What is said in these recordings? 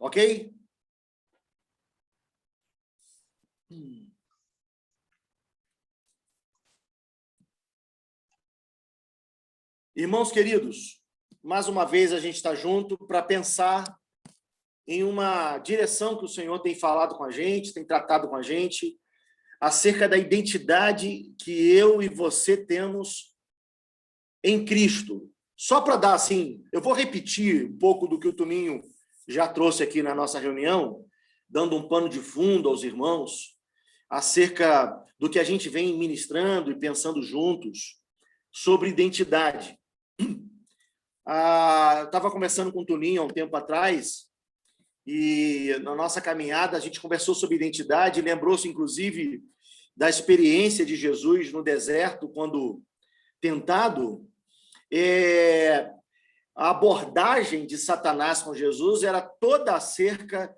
Ok? Irmãos queridos, mais uma vez a gente está junto para pensar em uma direção que o Senhor tem falado com a gente, tem tratado com a gente, acerca da identidade que eu e você temos em Cristo. Só para dar assim, eu vou repetir um pouco do que o Toninho já trouxe aqui na nossa reunião, dando um pano de fundo aos irmãos, acerca do que a gente vem ministrando e pensando juntos sobre identidade. Eu estava conversando com o Toninho há um tempo atrás, e na nossa caminhada a gente conversou sobre identidade, lembrou-se, inclusive, da experiência de Jesus no deserto, quando tentado. A abordagem de Satanás com Jesus era toda acerca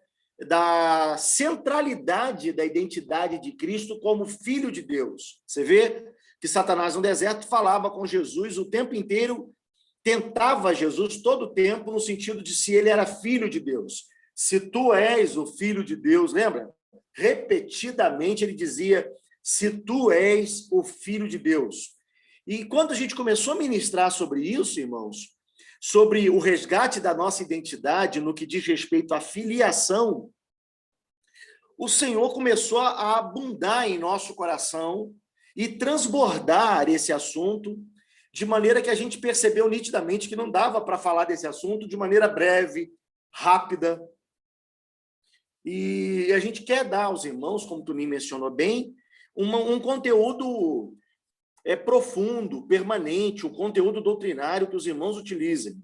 da centralidade da identidade de Cristo como Filho de Deus. Você vê que Satanás no deserto falava com Jesus o tempo inteiro, tentava Jesus todo o tempo no sentido de se ele era Filho de Deus. Se tu és o Filho de Deus, lembra? Repetidamente ele dizia, se tu és o Filho de Deus. E quando a gente começou a ministrar sobre isso, irmãos, sobre o resgate da nossa identidade no que diz respeito à filiação, o Senhor começou a abundar em nosso coração e transbordar esse assunto, de maneira que a gente percebeu nitidamente que não dava para falar desse assunto de maneira breve, rápida. E a gente quer dar aos irmãos, como tu me mencionou bem, um conteúdo profundo, permanente, um conteúdo doutrinário que os irmãos utilizem.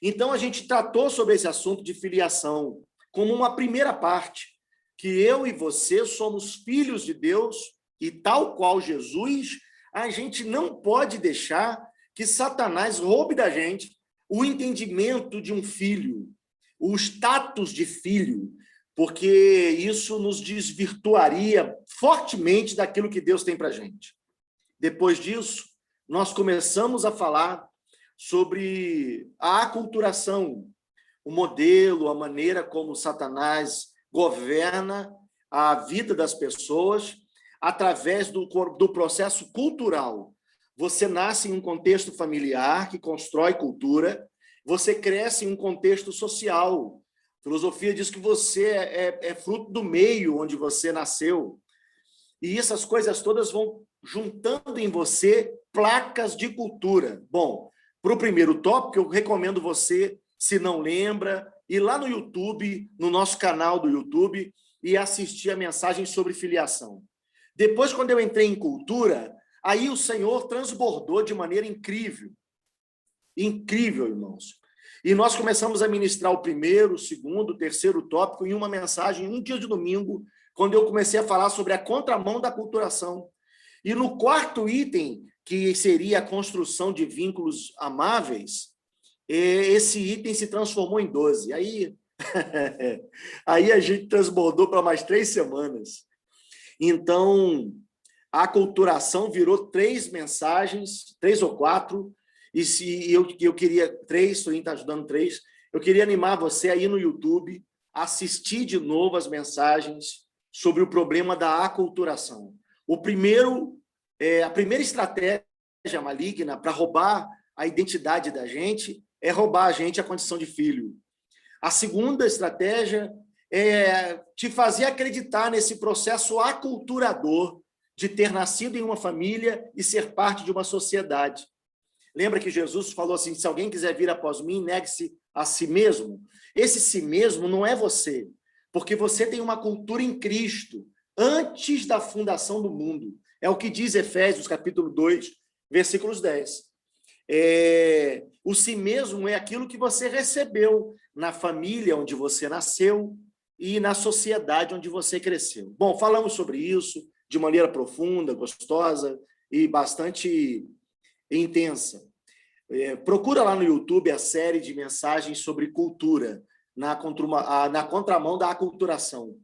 Então, a gente tratou sobre esse assunto de filiação como uma primeira parte, que eu e você somos filhos de Deus e, tal qual Jesus, a gente não pode deixar que Satanás roube da gente o entendimento de um filho, o status de filho, porque isso nos desvirtuaria fortemente daquilo que Deus tem para a gente. Depois disso, nós começamos a falar sobre a aculturação, o modelo, a maneira como Satanás governa a vida das pessoas através do processo cultural. Você nasce em um contexto familiar que constrói cultura, você cresce em um contexto social. A filosofia diz que você é fruto do meio onde você nasceu. E essas coisas todas vão juntando em você placas de cultura. Bom, para o primeiro tópico, eu recomendo você, se não lembra, ir lá no YouTube, no nosso canal do YouTube, e assistir a mensagem sobre filiação. Depois, quando eu entrei em cultura, aí o Senhor transbordou de maneira incrível. Incrível, irmãos. E nós começamos a ministrar o primeiro, o segundo, o terceiro tópico em uma mensagem, um dia de domingo, quando eu comecei a falar sobre a contramão da aculturação. E no quarto item, que seria a construção de vínculos amáveis, esse item se transformou em 12. Aí a gente transbordou para mais 3 semanas. Então, a aculturação virou 3 mensagens, 3 ou 4, e se eu queria 3, o Toninho está ajudando 3, eu queria animar você a ir no YouTube, assistir de novo as mensagens sobre o problema da aculturação. A primeira estratégia maligna para roubar a identidade da gente é roubar a gente a condição de filho. A segunda estratégia é te fazer acreditar nesse processo aculturador de ter nascido em uma família e ser parte de uma sociedade. Lembra que Jesus falou assim, se alguém quiser vir após mim, negue-se a si mesmo. Esse si mesmo não é você, porque você tem uma cultura em Cristo, antes da fundação do mundo. É o que diz Efésios, capítulo 2, versículos 10. O si mesmo é aquilo que você recebeu na família onde você nasceu e na sociedade onde você cresceu. Bom, falamos sobre isso de maneira profunda, gostosa e bastante intensa. Procura lá no YouTube a série de mensagens sobre cultura, na contramão da aculturação.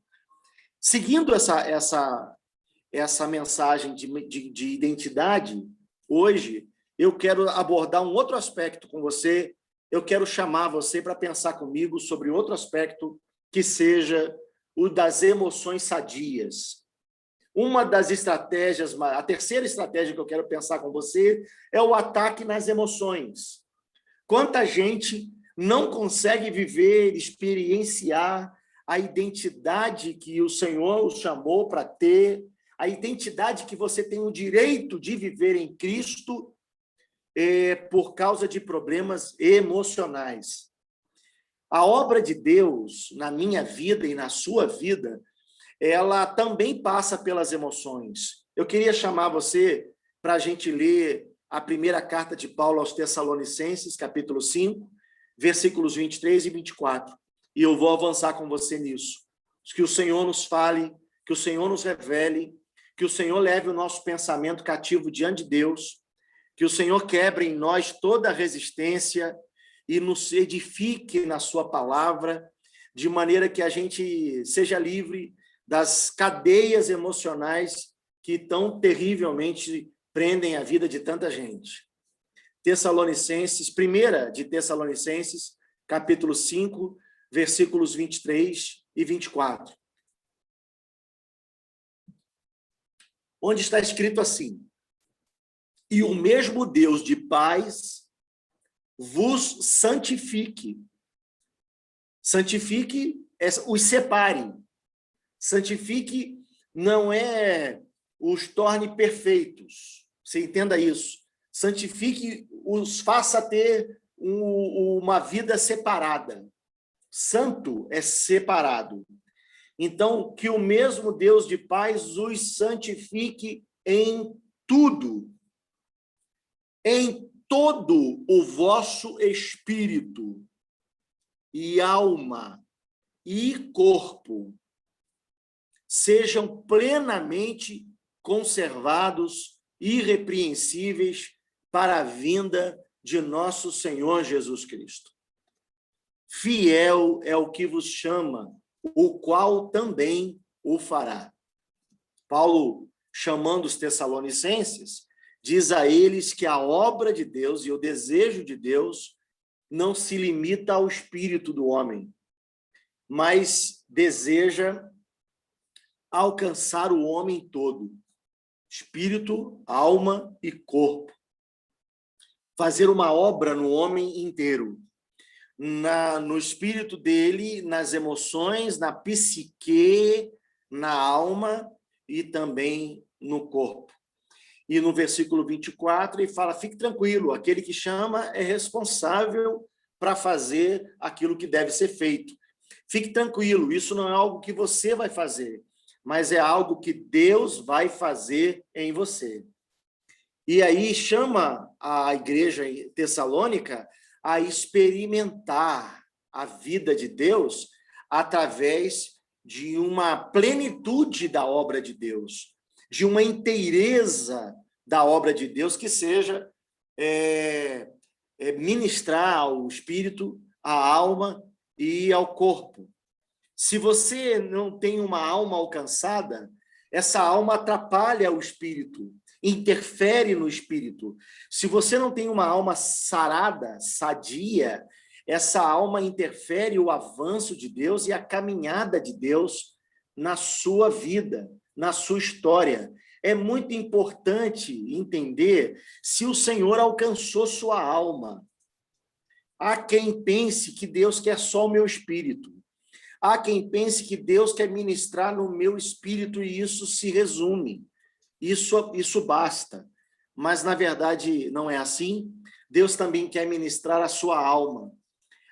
Seguindo essa mensagem de identidade, hoje eu quero abordar um outro aspecto com você, eu quero chamar você para pensar comigo sobre outro aspecto que seja o das emoções sadias. Uma das estratégias, a terceira estratégia que eu quero pensar com você é o ataque nas emoções. Quanta gente não consegue viver, experienciar a identidade que o Senhor os chamou para ter, a identidade que você tem o direito de viver em Cristo, por causa de problemas emocionais. A obra de Deus na minha vida e na sua vida, ela também passa pelas emoções. Eu queria chamar você para a gente ler a primeira carta de Paulo aos Tessalonicenses, capítulo 5, versículos 23 e 24. E eu vou avançar com você nisso. Que o Senhor nos fale, que o Senhor nos revele, que o Senhor leve o nosso pensamento cativo diante de Deus, que o Senhor quebre em nós toda a resistência e nos edifique na sua palavra, de maneira que a gente seja livre das cadeias emocionais que tão terrivelmente prendem a vida de tanta gente. Tessalonicenses, primeira de Tessalonicenses, capítulo 5, versículos 23 e 24. Onde está escrito assim: e o mesmo Deus de paz vos santifique. Santifique, os separe. Santifique não é os torne perfeitos. Você entenda isso. Santifique, os faça ter uma vida separada. Santo é separado. Então, que o mesmo Deus de paz os santifique em tudo, em todo o vosso espírito e alma e corpo, sejam plenamente conservados, irrepreensíveis para a vinda de nosso Senhor Jesus Cristo. Fiel é o que vos chama, o qual também o fará. Paulo, chamando os Tessalonicenses, diz a eles que a obra de Deus e o desejo de Deus não se limita ao espírito do homem, mas deseja alcançar o homem todo, espírito, alma e corpo. Fazer uma obra no homem inteiro, no espírito dele, nas emoções, na psique, na alma e também no corpo. E no versículo 24 ele fala: fique tranquilo, aquele que chama é responsável para fazer aquilo que deve ser feito. Fique tranquilo, isso não é algo que você vai fazer, mas é algo que Deus vai fazer em você. E aí chama a igreja tessalônica a experimentar a vida de Deus através de uma plenitude da obra de Deus, de uma inteireza da obra de Deus, que seja ministrar ao espírito, à alma e ao corpo. Se você não tem uma alma alcançada, essa alma atrapalha o espírito, interfere no espírito. Se você não tem uma alma sarada, sadia, essa alma interfere o avanço de Deus e a caminhada de Deus na sua vida, na sua história. É muito importante entender se o Senhor alcançou sua alma. Há quem pense que Deus quer só o meu espírito. Há quem pense que Deus quer ministrar no meu espírito e isso se resume. Isso basta. Mas, na verdade, não é assim. Deus também quer ministrar a sua alma,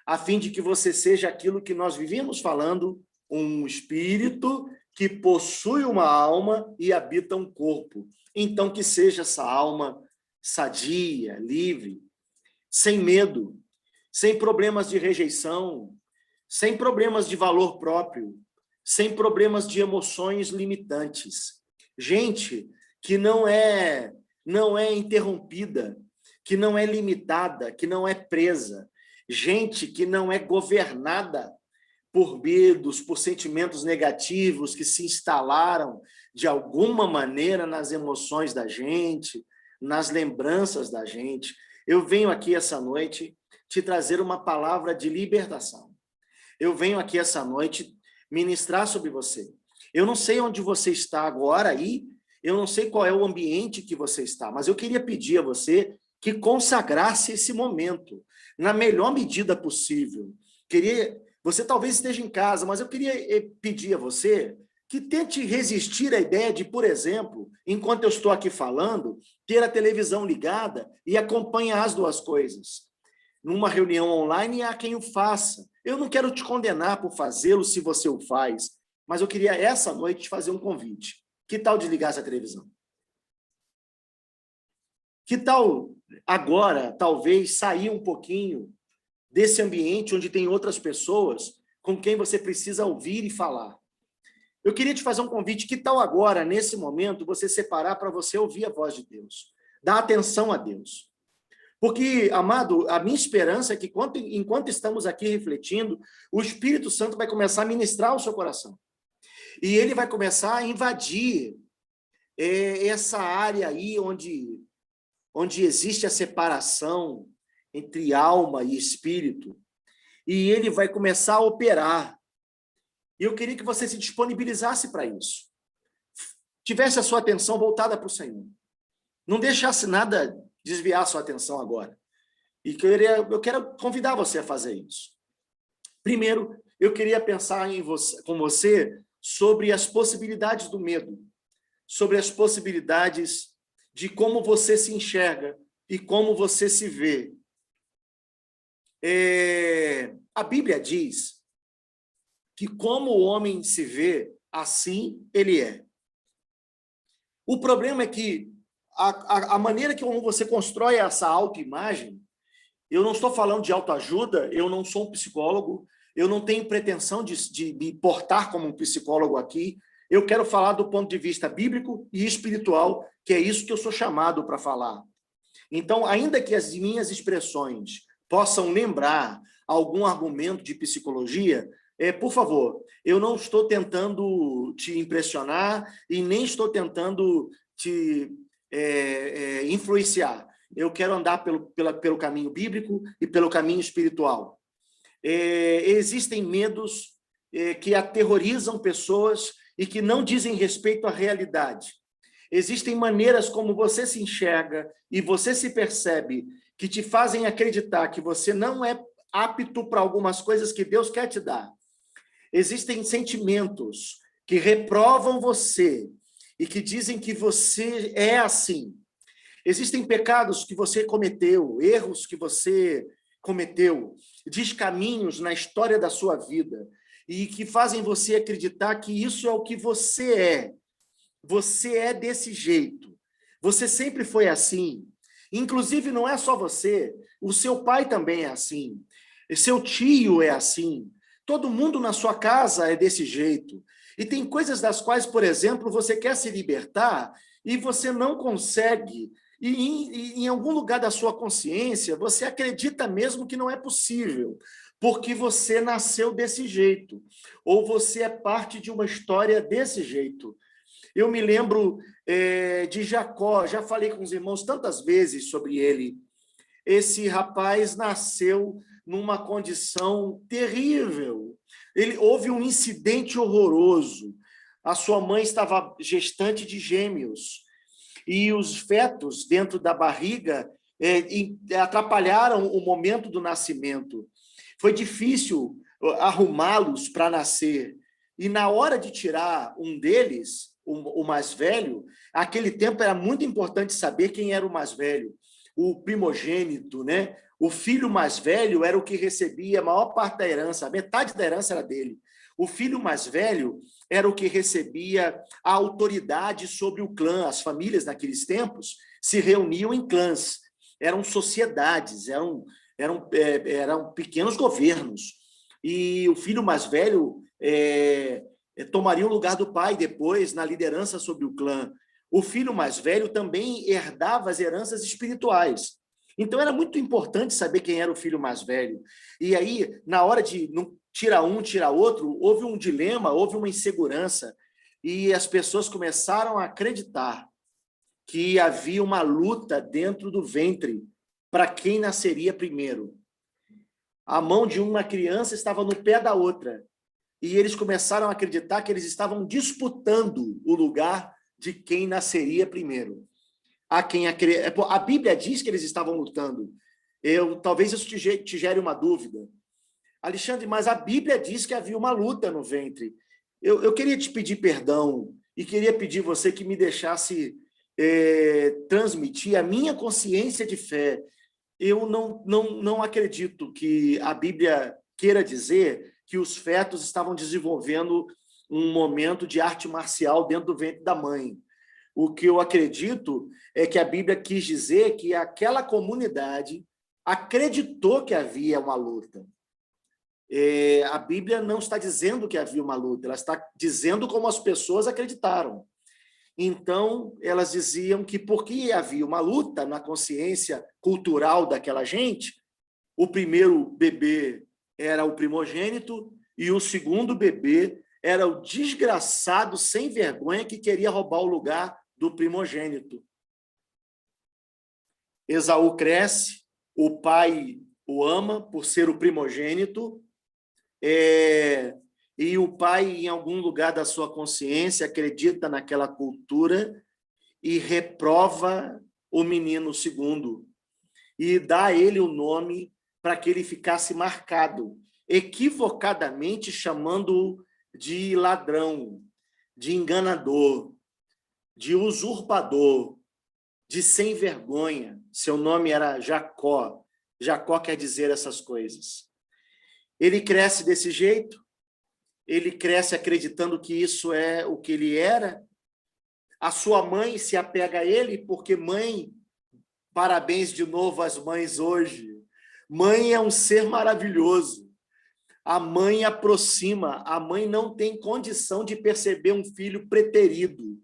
a fim de que você seja aquilo que nós vivíamos falando, um espírito que possui uma alma e habita um corpo. Então, que seja essa alma sadia, livre, sem medo, sem problemas de rejeição, sem problemas de valor próprio, sem problemas de emoções limitantes. Gente que não é interrompida, que não é limitada, que não é presa. Gente que não é governada por medos, por sentimentos negativos que se instalaram de alguma maneira nas emoções da gente, nas lembranças da gente. Eu venho aqui essa noite te trazer uma palavra de libertação. eu venho aqui essa noite ministrar sobre você. Eu não sei onde você está agora aí, eu não sei qual é o ambiente que você está, mas eu queria pedir a você que consagrasse esse momento na melhor medida possível. Você talvez esteja em casa, mas eu queria pedir a você que tente resistir à ideia de, por exemplo, enquanto eu estou aqui falando, ter a televisão ligada e acompanhar as duas coisas. Numa reunião online, há quem o faça. Eu não quero te condenar por fazê-lo se você o faz, mas eu queria essa noite te fazer um convite. Que tal desligar essa televisão? Que tal agora, talvez, sair um pouquinho desse ambiente onde tem outras pessoas com quem você precisa ouvir e falar? Eu queria te fazer um convite. Que tal agora, nesse momento, você separar para você ouvir a voz de Deus? Dar atenção a Deus. Porque, amado, a minha esperança é que enquanto estamos aqui refletindo, o Espírito Santo vai começar a ministrar o seu coração. E ele vai começar a invadir essa área aí onde existe a separação entre alma e espírito. E ele vai começar a operar. E eu queria que você se disponibilizasse para isso. Tivesse a sua atenção voltada para o Senhor. Não deixasse nada desviar a sua atenção agora. E eu quero convidar você a fazer isso. Primeiro, eu queria pensar com você sobre as possibilidades do medo, sobre as possibilidades de como você se enxerga e como você se vê. A Bíblia diz que como o homem se vê, assim ele é. O problema é que a maneira que você constrói essa autoimagem, eu não estou falando de autoajuda, eu não sou um psicólogo, eu não tenho pretensão de me portar como um psicólogo aqui, eu quero falar do ponto de vista bíblico e espiritual, que é isso que eu sou chamado para falar. Então, ainda que as minhas expressões possam lembrar algum argumento de psicologia, por favor, eu não estou tentando te impressionar e nem estou tentando te influenciar. Eu quero andar pelo caminho bíblico e pelo caminho espiritual. Existem medos que aterrorizam pessoas e que não dizem respeito à realidade. Existem maneiras como você se enxerga e você se percebe que te fazem acreditar que você não é apto para algumas coisas que Deus quer te dar. Existem sentimentos que reprovam você e que dizem que você é assim. Existem pecados que você cometeu, erros que você cometeu, descaminhos na história da sua vida e que fazem você acreditar que isso é o que você é. Você é desse jeito. Você sempre foi assim. Inclusive, não é só você. O seu pai também é assim. Seu tio é assim. Todo mundo na sua casa é desse jeito. E tem coisas das quais, por exemplo, você quer se libertar e você não consegue. E em algum lugar da sua consciência, você acredita mesmo que não é possível, porque você nasceu desse jeito. Ou você é parte de uma história desse jeito. Eu me lembro de Jacó, já falei com os irmãos tantas vezes sobre ele. Esse rapaz nasceu numa condição terrível. Houve um incidente horroroso. A sua mãe estava gestante de gêmeos e os fetos dentro da barriga atrapalharam o momento do nascimento. Foi difícil arrumá-los para nascer. E na hora de tirar um deles, o mais velho, naquele tempo era muito importante saber quem era o mais velho, o primogênito, né? O filho mais velho era o que recebia a maior parte da herança, a metade da herança era dele. O filho mais velho era o que recebia a autoridade sobre o clã. As famílias naqueles tempos se reuniam em clãs, eram sociedades, eram pequenos governos. E o filho mais velho tomaria o lugar do pai depois na liderança sobre o clã. O filho mais velho também herdava as heranças espirituais. Então, era muito importante saber quem era o filho mais velho. E aí, na hora de não tira um, tira outro, houve um dilema, houve uma insegurança, e as pessoas começaram a acreditar que havia uma luta dentro do ventre para quem nasceria primeiro. A mão de uma criança estava no pé da outra. E eles começaram a acreditar que eles estavam disputando o lugar de quem nasceria primeiro. A Bíblia diz que eles estavam lutando. Talvez isso te gere uma dúvida. Alexandre, mas a Bíblia diz que havia uma luta no ventre. Eu queria te pedir perdão e queria pedir você que me deixasse transmitir a minha consciência de fé. Eu não acredito que a Bíblia queira dizer que os fetos estavam desenvolvendo um momento de arte marcial dentro do ventre da mãe. O que eu acredito é que a Bíblia quis dizer que aquela comunidade acreditou que havia uma luta. A Bíblia não está dizendo que havia uma luta, ela está dizendo como as pessoas acreditaram. Então, elas diziam que porque havia uma luta na consciência cultural daquela gente, o primeiro bebê era o primogênito e o segundo bebê era o desgraçado sem vergonha que queria roubar o lugar do primogênito. Esaú cresce, o pai o ama por ser o primogênito, e o pai, em algum lugar da sua consciência, acredita naquela cultura e reprova o menino segundo e dá a ele o nome para que ele ficasse marcado, equivocadamente chamando-o de ladrão, de enganador, de usurpador, de sem vergonha. Seu nome era Jacó. Jacó quer dizer essas coisas. Ele cresce desse jeito, ele cresce acreditando que isso é o que ele era. A sua mãe se apega a ele, porque mãe, parabéns de novo às mães hoje. Mãe é um ser maravilhoso. A mãe aproxima, a mãe não tem condição de perceber um filho preterido.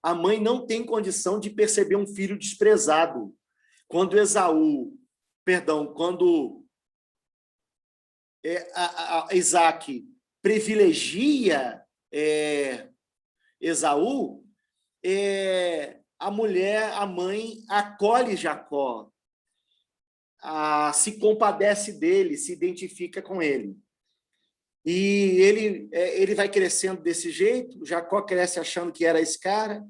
A mãe não tem condição de perceber um filho desprezado. Quando Isaac privilegia Esaú, a mulher, a mãe, acolhe Jacó, se compadece dele, se identifica com ele. E ele vai crescendo desse jeito. Jacó cresce achando que era esse cara,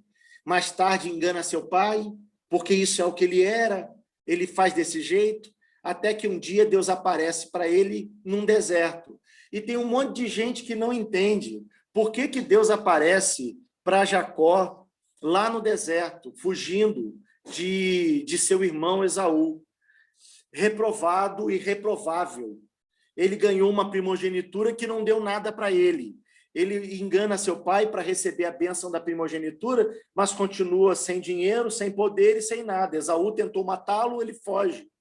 mais tarde engana seu pai, porque isso é o que ele era, ele faz desse jeito, até que um dia Deus aparece para ele num deserto. E tem um monte de gente que não entende por que Deus aparece para Jacó lá no deserto, fugindo de seu irmão Esaú, reprovado e reprovável. Ele ganhou uma primogenitura que não deu nada para ele. Ele engana seu pai para receber a bênção da primogenitura, mas continua sem dinheiro, sem poder e sem nada. Esaú tentou matá-lo, ele foge.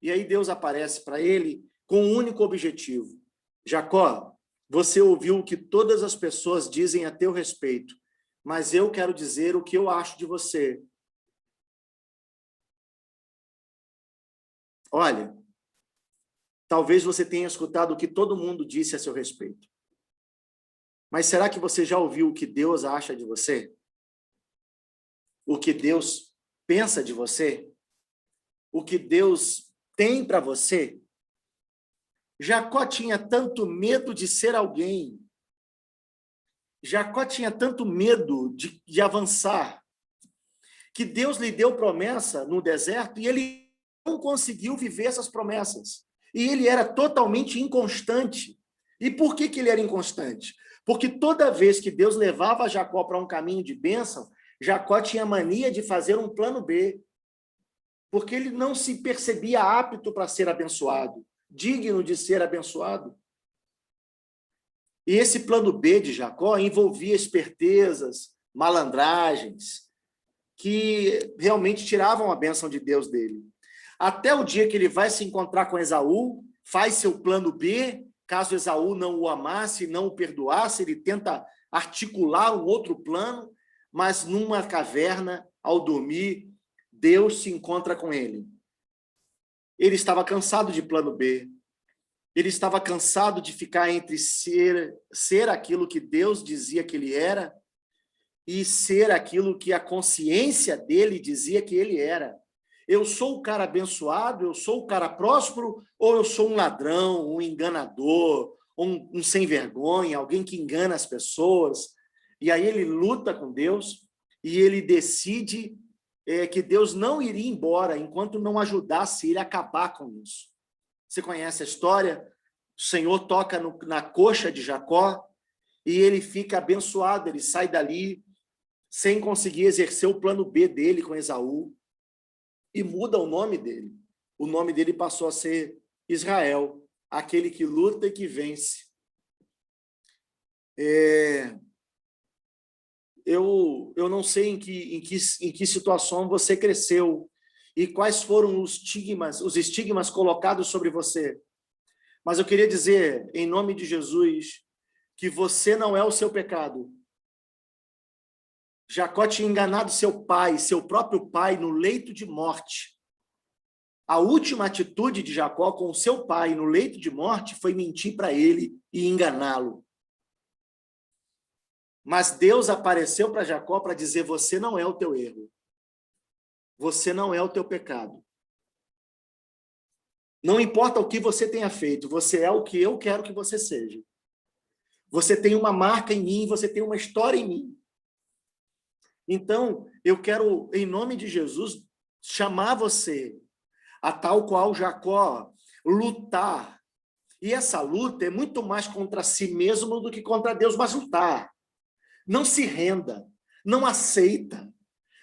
E aí Deus aparece para ele com um único objetivo. Jacó, você ouviu o que todas as pessoas dizem a teu respeito, mas eu quero dizer o que eu acho de você. Olha, talvez você tenha escutado o que todo mundo disse a seu respeito. Mas será que você já ouviu o que Deus acha de você? O que Deus pensa de você? O que Deus tem para você? Jacó tinha tanto medo de ser alguém. Jacó tinha tanto medo de avançar, que Deus lhe deu promessa no deserto e ele não conseguiu viver essas promessas. E ele era totalmente inconstante. E por que ele era inconstante? Porque toda vez que Deus levava Jacó para um caminho de bênção, Jacó tinha mania de fazer um plano B, porque ele não se percebia apto para ser abençoado, digno de ser abençoado. E esse plano B de Jacó envolvia espertezas, malandragens, que realmente tiravam a bênção de Deus dele. Até o dia que ele vai se encontrar com Esaú, faz seu plano B, caso Esaú não o amasse, não o perdoasse, ele tenta articular um outro plano, mas numa caverna, ao dormir, Deus se encontra com ele. Ele estava cansado de plano B. Ele estava cansado de ficar entre ser aquilo que Deus dizia que ele era e ser aquilo que a consciência dele dizia que ele era. Eu sou o cara abençoado, eu sou o cara próspero, ou eu sou um ladrão, um enganador, um sem vergonha, alguém que engana as pessoas? E aí ele luta com Deus e ele decide que Deus não iria embora enquanto não ajudasse ele a acabar com isso. Você conhece a história? O Senhor toca na coxa de Jacó e ele fica abençoado, ele sai dali sem conseguir exercer o plano B dele com Esaú e muda o nome dele. O nome dele passou a ser Israel, aquele que luta e que vence. Eu não sei em que situação você cresceu e quais foram os estigmas colocados sobre você. Mas eu queria dizer, em nome de Jesus, que você não é o seu pecado. Jacó tinha enganado seu pai, seu próprio pai, no leito de morte. A última atitude de Jacó com seu pai no leito de morte foi mentir para ele e enganá-lo. Mas Deus apareceu para Jacó para dizer: você não é o teu erro. Você não é o teu pecado. Não importa o que você tenha feito, você é o que eu quero que você seja. Você tem uma marca em mim, você tem uma história em mim. Então, eu quero, em nome de Jesus, chamar você a tal qual Jacó, lutar. E essa luta é muito mais contra si mesmo do que contra Deus, mas lutar. Não se renda, não aceita.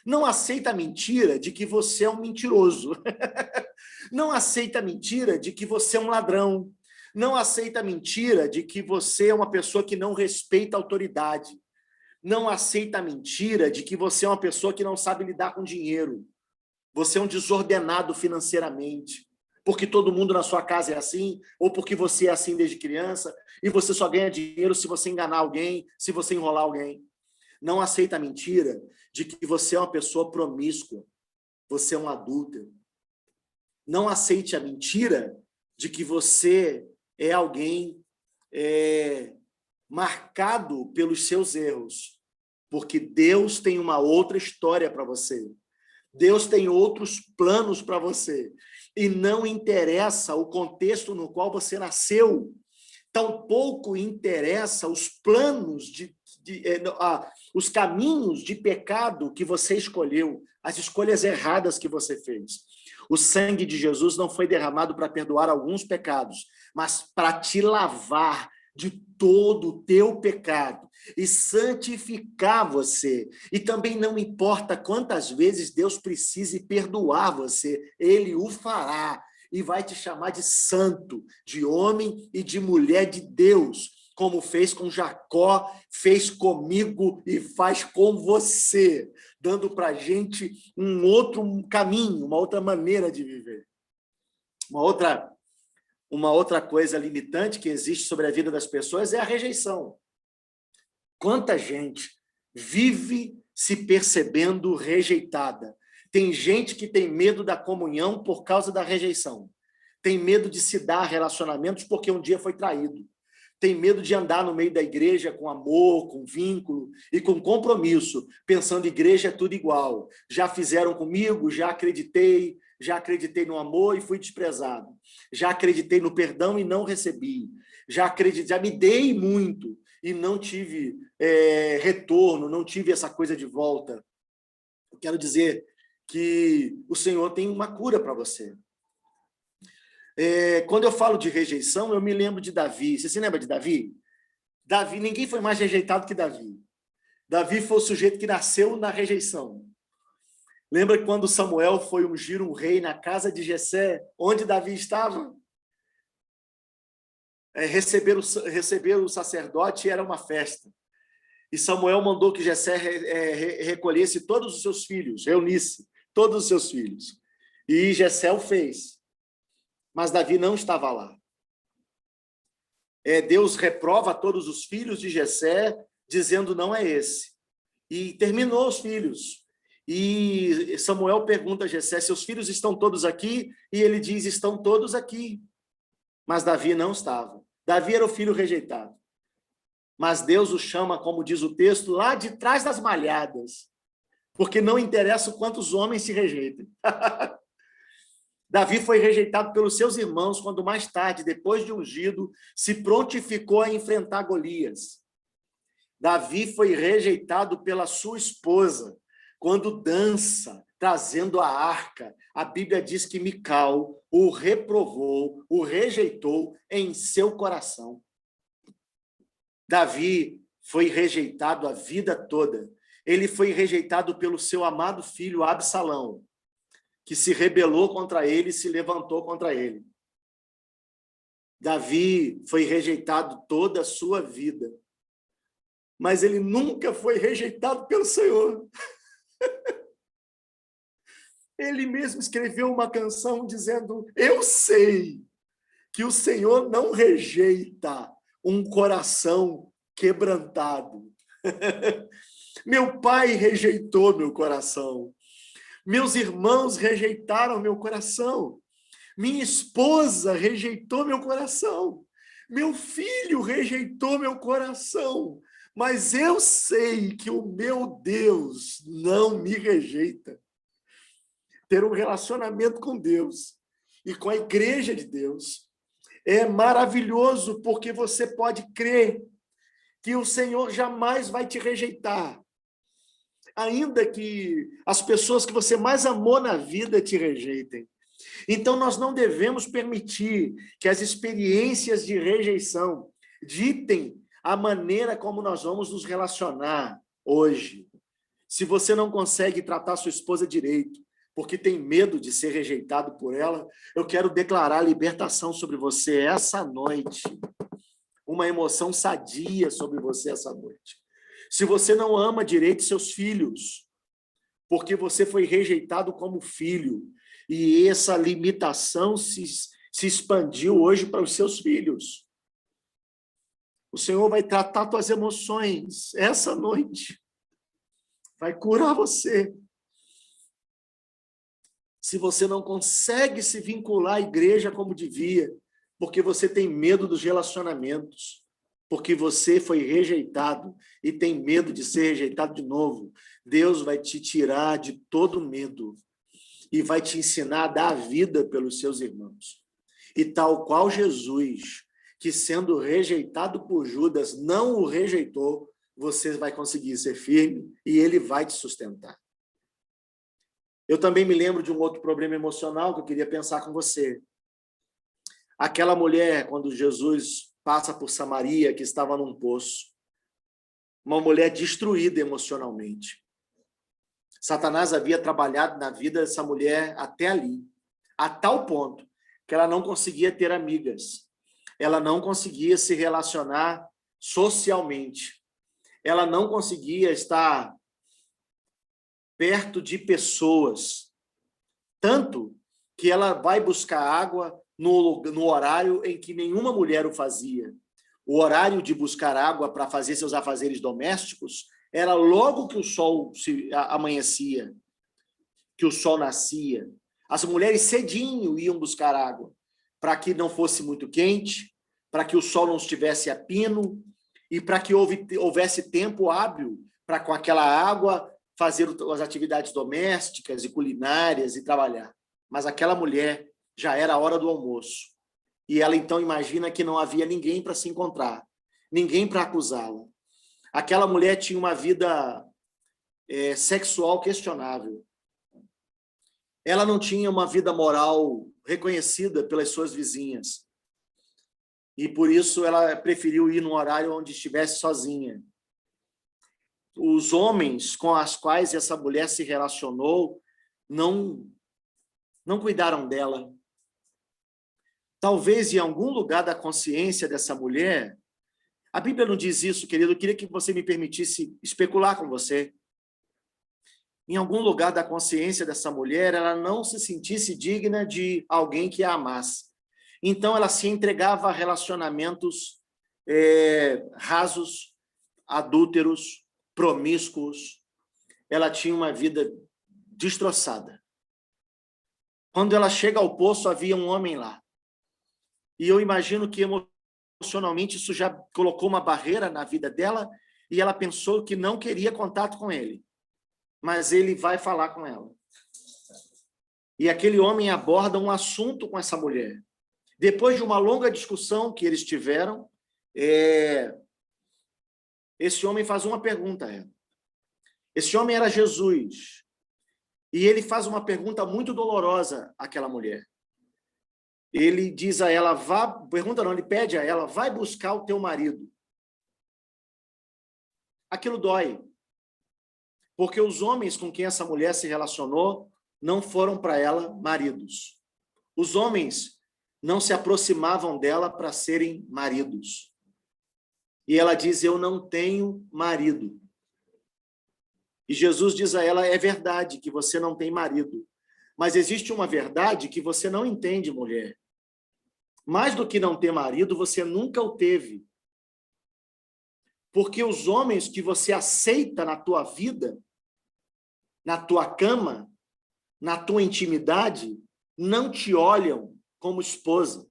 Não aceita a mentira de que você é um mentiroso. Não aceita a mentira de que você é um ladrão. Não aceita a mentira de que você é uma pessoa que não respeita a autoridade. Não aceita a mentira de que você é uma pessoa que não sabe lidar com dinheiro. Você é um desordenado financeiramente, porque todo mundo na sua casa é assim, ou porque você é assim desde criança, e você só ganha dinheiro se você enganar alguém, se você enrolar alguém. Não aceita a mentira de que você é uma pessoa promíscua, você é um adúltero. Não aceite a mentira de que você é alguém marcado pelos seus erros, porque Deus tem uma outra história para você. Deus tem outros planos para você. E não interessa o contexto no qual você nasceu. Tampouco interessa os planos, os caminhos de pecado que você escolheu, as escolhas erradas que você fez. O sangue de Jesus não foi derramado para perdoar alguns pecados, mas para te lavar de todo o teu pecado e santificar você. E também não importa quantas vezes Deus precise perdoar você, Ele o fará e vai te chamar de santo, de homem e de mulher de Deus, como fez com Jacó, fez comigo e faz com você, dando para a gente um outro caminho, uma outra maneira de viver. Uma outra coisa limitante que existe sobre a vida das pessoas é a rejeição. Quanta gente vive se percebendo rejeitada. Tem gente que tem medo da comunhão por causa da rejeição. Tem medo de se dar relacionamentos porque um dia foi traído. Tem medo de andar no meio da igreja com amor, com vínculo e com compromisso, pensando igreja é tudo igual. Já fizeram comigo, já acreditei no amor e fui desprezado. Já acreditei no perdão e não recebi. Já me dei muito e não tive retorno, não tive essa coisa de volta. Eu quero dizer que o Senhor tem uma cura para você. Quando eu falo de rejeição, eu me lembro de Davi. Você se lembra de Davi? Davi, ninguém foi mais rejeitado que Davi. Davi foi o sujeito que nasceu na rejeição. Lembra quando Samuel foi ungir um rei na casa de Jessé, onde Davi estava? Receber o sacerdote era uma festa. E Samuel mandou que Jessé recolhesse todos os seus filhos, reunisse todos os seus filhos. E Jessé o fez. Mas Davi não estava lá. Deus reprova todos os filhos de Jessé, dizendo não é esse. E terminou os filhos. E Samuel pergunta a Jessé, seus filhos estão todos aqui? E ele diz, estão todos aqui. Mas Davi não estava. Davi era o filho rejeitado. Mas Deus o chama, como diz o texto, lá de trás das malhadas. Porque não interessa o quantos homens se rejeitem. Davi foi rejeitado pelos seus irmãos quando mais tarde, depois de ungido, se prontificou a enfrentar Golias. Davi foi rejeitado pela sua esposa quando dança, trazendo a arca. A Bíblia diz que Mical o reprovou, o rejeitou em seu coração. Davi foi rejeitado a vida toda. Ele foi rejeitado pelo seu amado filho Absalão, que se rebelou contra ele e se levantou contra ele. Davi foi rejeitado toda a sua vida, mas ele nunca foi rejeitado pelo Senhor. Ele mesmo escreveu uma canção dizendo: eu sei que o Senhor não rejeita um coração quebrantado. Meu pai rejeitou meu coração. Meus irmãos rejeitaram meu coração. Minha esposa rejeitou meu coração. Meu filho rejeitou meu coração. Mas eu sei que o meu Deus não me rejeita. Ter um relacionamento com Deus e com a igreja de Deus é maravilhoso, porque você pode crer que o Senhor jamais vai te rejeitar. Ainda que as pessoas que você mais amou na vida te rejeitem. Então, nós não devemos permitir que as experiências de rejeição ditem a maneira como nós vamos nos relacionar hoje. Se você não consegue tratar sua esposa direito, porque tem medo de ser rejeitado por ela, eu quero declarar libertação sobre você essa noite. Uma emoção sadia sobre você essa noite. Se você não ama direito seus filhos, porque você foi rejeitado como filho, e essa limitação se expandiu hoje para os seus filhos, o Senhor vai tratar tuas emoções essa noite, vai curar você. Se você não consegue se vincular à igreja como devia, porque você tem medo dos relacionamentos, porque você foi rejeitado e tem medo de ser rejeitado de novo, Deus vai te tirar de todo medo e vai te ensinar a dar a vida pelos seus irmãos. E tal qual Jesus, que sendo rejeitado por Judas, não o rejeitou, você vai conseguir ser firme e ele vai te sustentar. Eu também me lembro de um outro problema emocional que eu queria pensar com você. Aquela mulher, quando Jesus passa por Samaria, que estava num poço, uma mulher destruída emocionalmente. Satanás havia trabalhado na vida dessa mulher até ali, a tal ponto que ela não conseguia ter amigas, ela não conseguia se relacionar socialmente, ela não conseguia estar perto de pessoas, tanto que ela vai buscar água no horário em que nenhuma mulher o fazia. O horário de buscar água para fazer seus afazeres domésticos era logo que o sol amanhecia, que o sol nascia. As mulheres cedinho iam buscar água, para que não fosse muito quente, para que o sol não estivesse a pino, e para que houvesse tempo hábil para, com aquela água, fazer as atividades domésticas e culinárias e trabalhar. Mas aquela mulher já era a hora do almoço. E ela então imagina que não havia ninguém para se encontrar, ninguém para acusá-la. Aquela mulher tinha uma vida sexual questionável. Ela não tinha uma vida moral reconhecida pelas suas vizinhas. E por isso ela preferiu ir num horário onde estivesse sozinha. Os homens com os quais essa mulher se relacionou não cuidaram dela. Talvez em algum lugar da consciência dessa mulher, a Bíblia não diz isso, querido, eu queria que você me permitisse especular com você. Em algum lugar da consciência dessa mulher, ela não se sentisse digna de alguém que a amasse. Então, ela se entregava a relacionamentos rasos, adúlteros, promíscuos. Ela tinha uma vida destroçada. Quando ela chega ao poço, havia um homem lá. E eu imagino que emocionalmente isso já colocou uma barreira na vida dela e ela pensou que não queria contato com ele. Mas ele vai falar com ela. E aquele homem aborda um assunto com essa mulher. Depois de uma longa discussão que eles tiveram, esse homem faz uma pergunta a ela. Esse homem era Jesus. E ele faz uma pergunta muito dolorosa àquela mulher. Ele diz a ela, ele pede a ela, vai buscar o teu marido. Aquilo dói. Porque os homens com quem essa mulher se relacionou não foram para ela maridos. Os homens não se aproximavam dela para serem maridos. E ela diz, eu não tenho marido. E Jesus diz a ela, é verdade que você não tem marido, mas existe uma verdade que você não entende, mulher. Mais do que não ter marido, você nunca o teve. Porque os homens que você aceita na tua vida, na tua cama, na tua intimidade, não te olham como esposa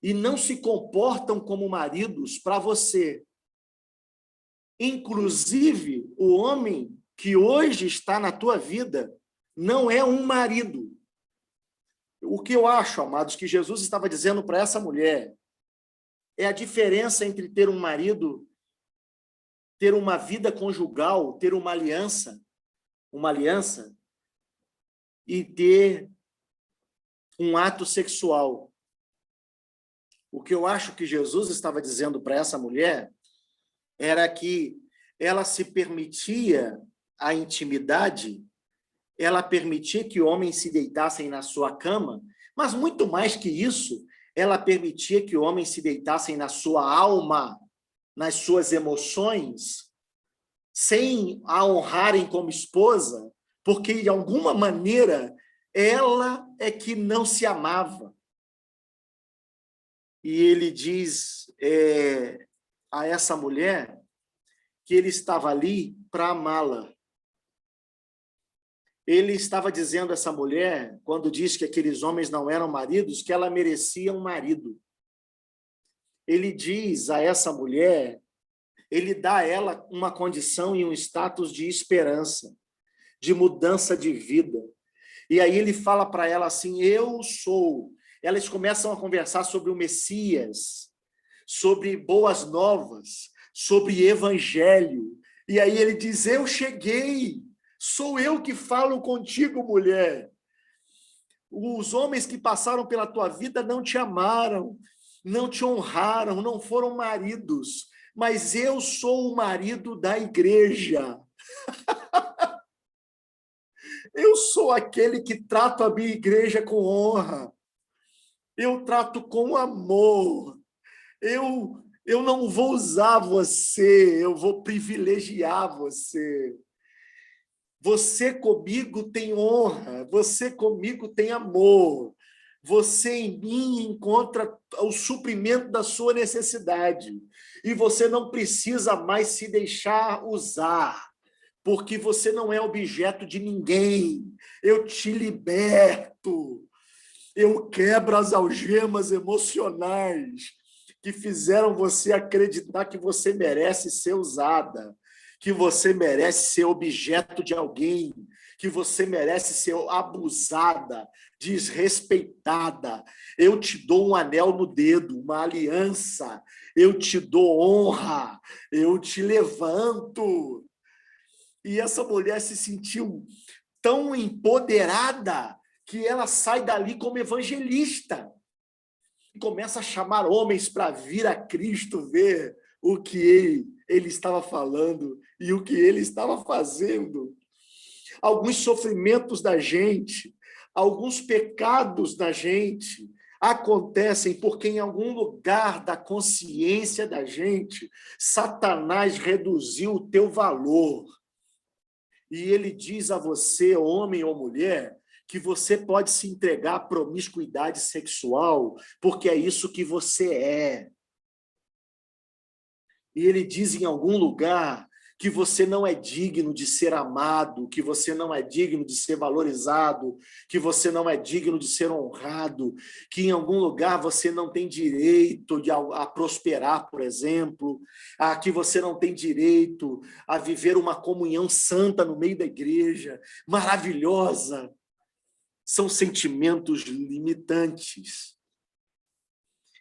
e não se comportam como maridos para você. Inclusive, o homem que hoje está na tua vida não é um marido. O que eu acho, amados, que Jesus estava dizendo para essa mulher é a diferença entre ter um marido, ter uma vida conjugal, ter uma aliança e ter um ato sexual. O que eu acho que Jesus estava dizendo para essa mulher era que ela se permitia a intimidade, ela permitia que homens se deitassem na sua cama, mas muito mais que isso, ela permitia que homens se deitassem na sua alma, nas suas emoções, sem a honrarem como esposa, porque, de alguma maneira, ela é que não se amava. E ele diz a essa mulher que ele estava ali para amá-la. Ele estava dizendo a essa mulher, quando diz que aqueles homens não eram maridos, que ela merecia um marido. Ele diz a essa mulher, ele dá a ela uma condição e um status de esperança, de mudança de vida. E aí ele fala para ela assim, eu sou. Elas começam a conversar sobre o Messias, sobre boas novas, sobre evangelho. E aí ele diz, eu cheguei, sou eu que falo contigo, mulher. Os homens que passaram pela tua vida não te amaram, não te honraram, não foram maridos, mas eu sou o marido da igreja. Eu sou aquele que trato a minha igreja com honra. Eu trato com amor. Eu não vou usar você, eu vou privilegiar você. Você comigo tem honra, você comigo tem amor. Você em mim encontra o suprimento da sua necessidade. E você não precisa mais se deixar usar, porque você não é objeto de ninguém. Eu te liberto. Eu quebro as algemas emocionais que fizeram você acreditar que você merece ser usada, que você merece ser objeto de alguém, que você merece ser abusada, desrespeitada. Eu te dou um anel no dedo, uma aliança. Eu te dou honra. Eu te levanto. E essa mulher se sentiu tão empoderada que ela sai dali como evangelista e começa a chamar homens para vir a Cristo ver o que ele estava falando e o que ele estava fazendo. Alguns sofrimentos da gente, alguns pecados da gente acontecem porque em algum lugar da consciência da gente, Satanás reduziu o teu valor. E ele diz a você, homem ou mulher, que você pode se entregar à promiscuidade sexual, porque é isso que você é. E ele diz em algum lugar que você não é digno de ser amado, que você não é digno de ser valorizado, que você não é digno de ser honrado, que em algum lugar você não tem direito a prosperar, por exemplo, que você não tem direito a viver uma comunhão santa no meio da igreja, maravilhosa. São sentimentos limitantes,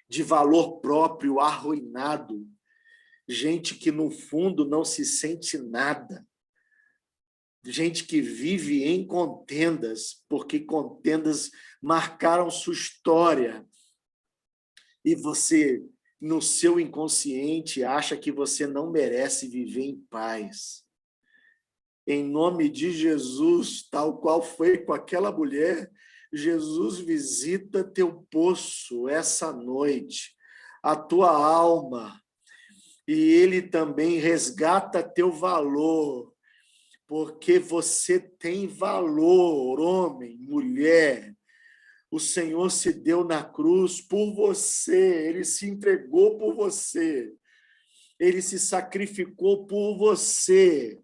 de valor próprio arruinado, gente que, no fundo, não se sente nada, gente que vive em contendas, porque contendas marcaram sua história, e você, no seu inconsciente, acha que você não merece viver em paz. Em nome de Jesus, tal qual foi com aquela mulher, Jesus visita teu poço essa noite, a tua alma, e ele também resgata teu valor, porque você tem valor, homem, mulher. O Senhor se deu na cruz por você, ele se entregou por você, ele se sacrificou por você.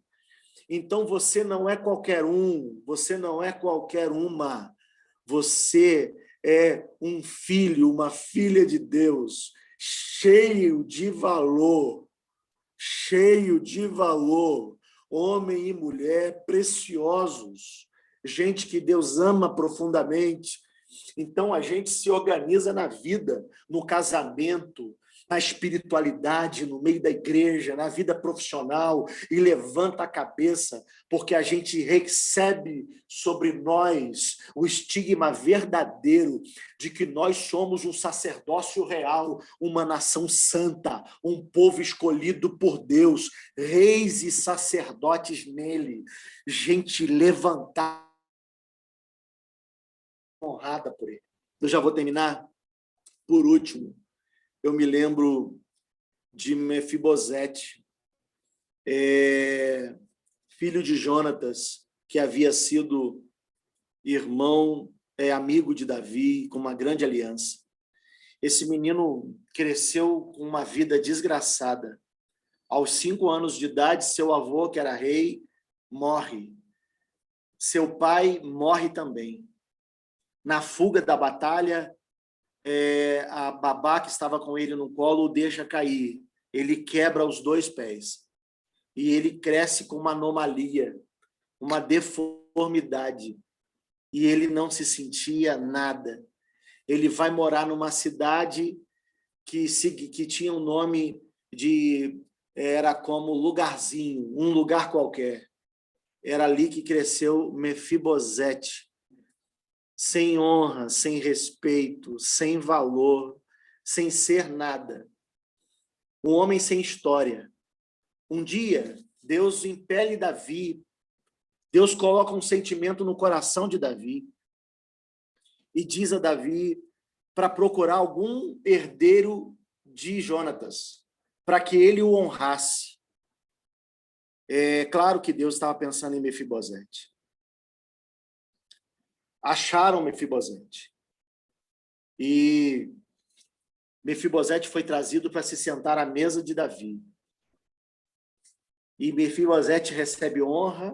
Então você não é qualquer um, você não é qualquer uma, você é um filho, uma filha de Deus, cheio de valor, homem e mulher preciosos, gente que Deus ama profundamente. Então, a gente se organiza na vida, no casamento, na espiritualidade, no meio da igreja, na vida profissional, e levanta a cabeça, porque a gente recebe sobre nós o estigma verdadeiro de que nós somos um sacerdócio real, uma nação santa, um povo escolhido por Deus, reis e sacerdotes nele, gente levantada, honrada por ele. Eu já vou terminar. Por último, eu me lembro de Mefibosete, filho de Jonatas, que havia sido irmão, amigo de Davi, com uma grande aliança. Esse menino cresceu com uma vida desgraçada. Aos 5 anos de idade, seu avô, que era rei, morre. Seu pai morre também. Na fuga da batalha, a babá que estava com ele no colo o deixa cair. Ele quebra os 2 pés. E ele cresce com uma anomalia, uma deformidade. E ele não se sentia nada. Ele vai morar numa cidade que tinha um nome de... Era como lugarzinho, um lugar qualquer. Era ali que cresceu Mefibosete. Sem honra, sem respeito, sem valor, sem ser nada. Um homem sem história. Um dia, Deus impele Davi, Deus coloca um sentimento no coração de Davi e diz a Davi para procurar algum herdeiro de Jonatas, para que ele o honrasse. É claro que Deus estava pensando em Mefibosete. Acharam Mefibosete. E Mefibosete foi trazido para se sentar à mesa de Davi. E Mefibosete recebe honra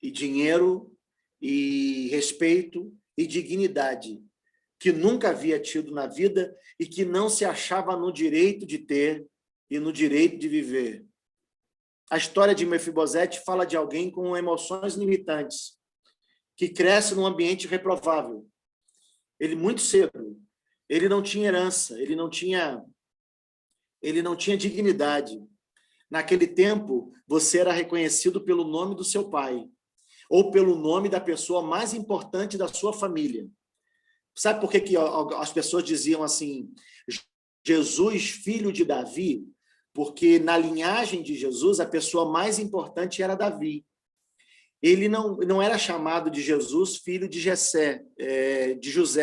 e dinheiro e respeito e dignidade que nunca havia tido na vida e que não se achava no direito de ter e no direito de viver. A história de Mefibosete fala de alguém com emoções limitantes, que cresce num ambiente reprovável. Ele, muito cedo, ele não tinha herança, ele não tinha dignidade. Naquele tempo, você era reconhecido pelo nome do seu pai ou pelo nome da pessoa mais importante da sua família. Sabe por que as pessoas diziam assim, Jesus, filho de Davi? Porque na linhagem de Jesus, a pessoa mais importante era Davi. Ele não era chamado de Jesus, filho de José,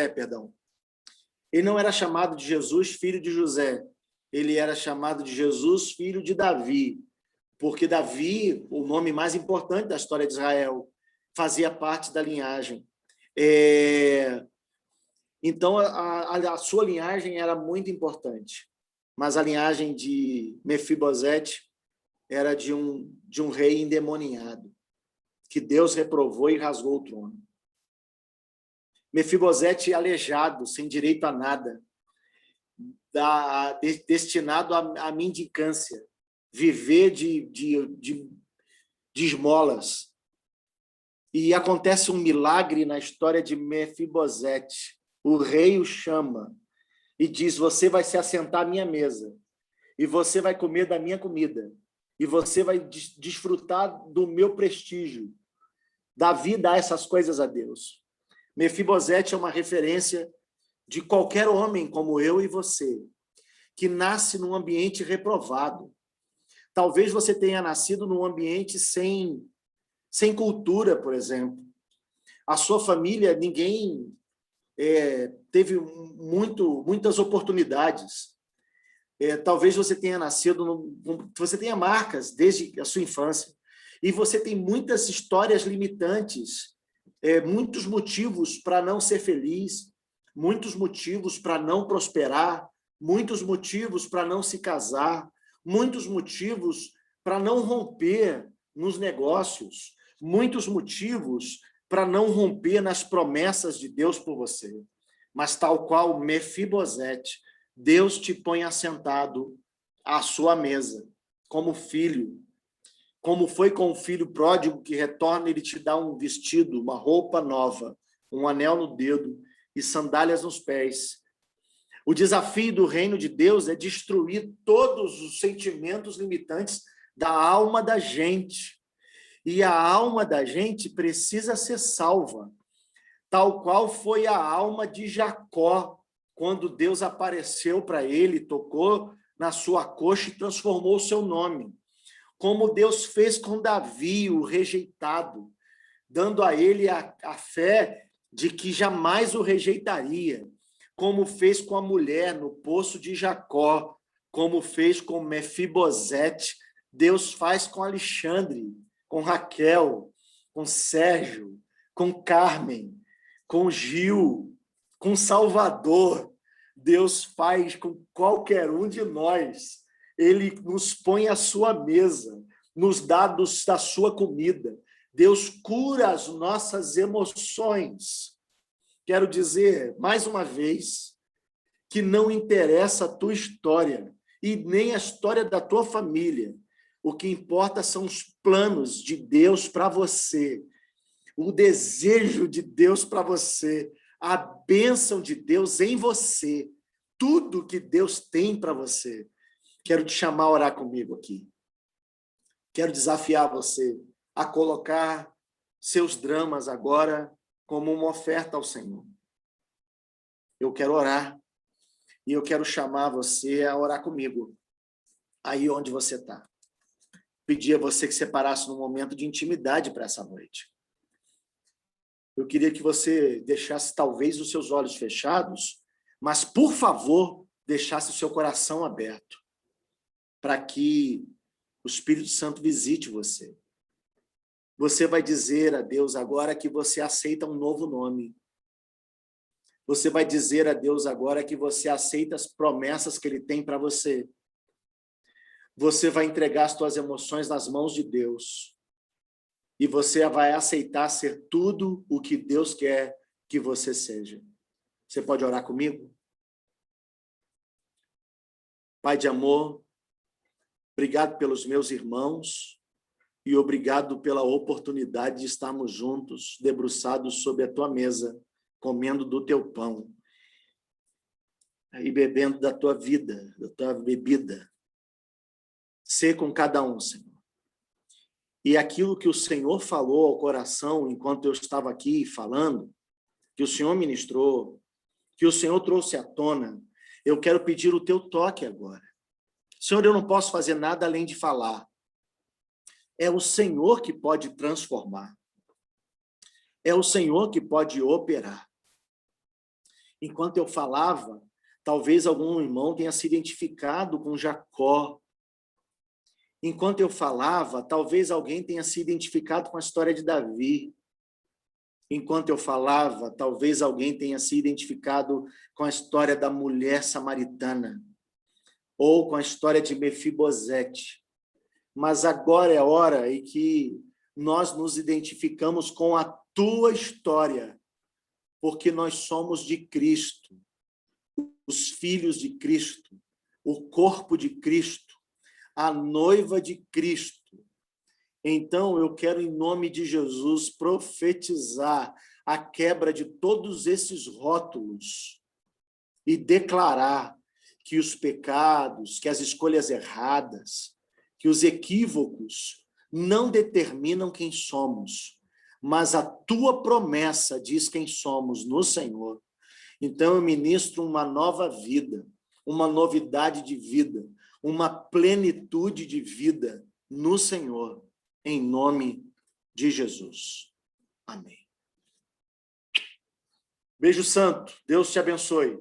perdão. Ele não era chamado de Jesus, filho de José. Ele era chamado de Jesus, filho de Davi. Porque Davi, o nome mais importante da história de Israel, fazia parte da linhagem. Então, a sua linhagem era muito importante. Mas a linhagem de Mefibosete era de um rei endemoniado, que Deus reprovou e rasgou o trono. Mefibosete aleijado, sem direito a nada, destinado à mendicância, viver de esmolas. E acontece um milagre na história de Mefibosete. O rei o chama e diz: você vai se assentar à minha mesa, e você vai comer da minha comida, e você vai desfrutar do meu prestígio. Davi dá essas coisas a Deus. Mefibosete é uma referência de qualquer homem como eu e você, que nasce num ambiente reprovado. Talvez você tenha nascido num ambiente sem cultura, por exemplo. A sua família, ninguém teve muitas oportunidades. Talvez você tenha nascido, você tenha marcas desde a sua infância, e você tem muitas histórias limitantes, muitos motivos para não ser feliz, muitos motivos para não prosperar, muitos motivos para não se casar, muitos motivos para não romper nos negócios, muitos motivos para não romper nas promessas de Deus por você. Mas tal qual Mefibosete, Deus te põe assentado à sua mesa, como filho. Como foi com o filho pródigo que retorna, ele te dá um vestido, uma roupa nova, um anel no dedo e sandálias nos pés. O desafio do reino de Deus é destruir todos os sentimentos limitantes da alma da gente. E a alma da gente precisa ser salva, tal qual foi a alma de Jacó, quando Deus apareceu para ele, tocou na sua coxa e transformou o seu nome. Como Deus fez com Davi, o rejeitado, dando a ele a fé de que jamais o rejeitaria. Como fez com a mulher no poço de Jacó, como fez com Mefibosete, Deus faz com Alexandre, com Raquel, com Sérgio, com Carmen, com Gil, com Salvador. Deus faz com qualquer um de nós. Ele nos põe à sua mesa, nos dá da sua comida. Deus cura as nossas emoções. Quero dizer, mais uma vez, que não interessa a tua história e nem a história da tua família. O que importa são os planos de Deus para você, o desejo de Deus para você, a bênção de Deus em você, tudo que Deus tem para você. Quero te chamar a orar comigo aqui. Quero desafiar você a colocar seus dramas agora como uma oferta ao Senhor. Eu quero orar e eu quero chamar você a orar comigo, aí onde você está. Pedir a você que separasse um momento de intimidade para essa noite. Eu queria que você deixasse talvez os seus olhos fechados, mas, por favor, deixasse o seu coração aberto para que o Espírito Santo visite você. Você vai dizer a Deus agora que você aceita um novo nome. Você vai dizer a Deus agora que você aceita as promessas que Ele tem para você. Você vai entregar as suas emoções nas mãos de Deus. E você vai aceitar ser tudo o que Deus quer que você seja. Você pode orar comigo? Pai de amor, obrigado pelos meus irmãos e obrigado pela oportunidade de estarmos juntos, debruçados sobre a tua mesa, comendo do teu pão e bebendo da tua vida, da tua bebida. Ser com cada um, Senhor. E aquilo que o Senhor falou ao coração enquanto eu estava aqui falando, que o Senhor ministrou, que o Senhor trouxe à tona, eu quero pedir o teu toque agora. Senhor, eu não posso fazer nada além de falar. É o Senhor que pode transformar. É o Senhor que pode operar. Enquanto eu falava, talvez algum irmão tenha se identificado com Jacó. Enquanto eu falava, talvez alguém tenha se identificado com a história de Davi. Enquanto eu falava, talvez alguém tenha se identificado com a história da mulher samaritana, ou com a história de Mefibosete. Mas agora é a hora em que nós nos identificamos com a tua história, porque nós somos de Cristo, os filhos de Cristo, o corpo de Cristo, a noiva de Cristo. Então, eu quero, em nome de Jesus, profetizar a quebra de todos esses rótulos e declarar que os pecados, que as escolhas erradas, que os equívocos não determinam quem somos, mas a tua promessa diz quem somos no Senhor. Então, eu ministro uma nova vida, uma novidade de vida, uma plenitude de vida no Senhor, em nome de Jesus. Amém. Beijo santo. Deus te abençoe.